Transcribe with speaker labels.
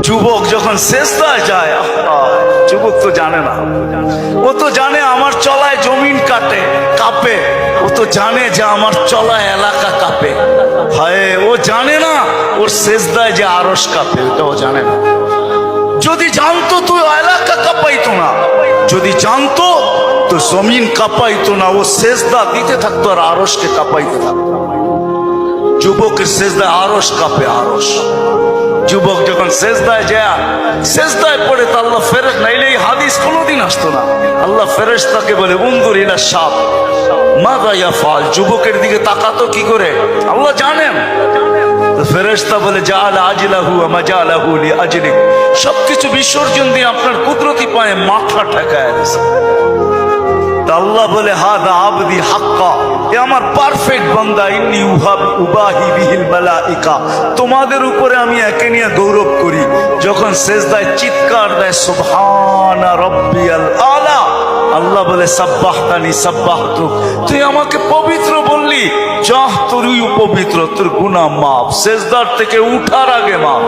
Speaker 1: যুবক যখন সেজদায় যায়, যুবক তো জানে না, ও তো জানে আমার চলায় জমিন কাঁপে, ও তো জানে যে আমার চলায় এলাকা কাঁপে। হায়, ও জানে না ওর সেজদায় যে আরশ কাঁপে, ওটা ও জানে না। যদি জানতো তো এলাকা কাঁপাইতো না, যদি জানতো তো জমিন কাঁপাইতো না, ও সেজদা দিতে থাকতো আর আরশকে কাঁপাইতে থাকতো। যুবকের সেজদায় আরশ কাঁপে, আরশ। যুবক যখন সেজদায় যায়, সেজদায় পড়ে তো আল্লাহ ফেরেশ, নাইলে এই হাদিস কোনোদিন আসতো না। আল্লাহ ফেরেশতাকে বলে উনজুর ইলা শাব মাযা ইয়াফআল, যুবকের দিকে তাকাতো কি করে, আল্লাহ জানেন। তো ফেরেশতা বলে জাআলা আজলাহু ওয়া মাজালাহু লিআজলিক, সবকিছু বিসর্জন দিয়ে আপনার কুদরতি পায়ে মাথা ঠেকায় দিয়েছে। আল্লাহ বলে হাদা আবদি হাক্কা, এ আমার পারফেক্ট বান্দা, ইন্নী উবাহি বিহিল মালাইকা, তোমাদের উপরে আমি একে নিয়ে গৌরব করি। যখন সেজদায় চিৎকার দেয় সুবহানা রাব্বিয়াল আলা, আল্লাহ বলে সাব্বাহতানি সাব্বাহতুক, তুই আমাকে পবিত্র বললি, যাহ তুই পবিত্র, তোর গুনাহ মাফ, সেজদার থেকে উঠার আগে মাফ।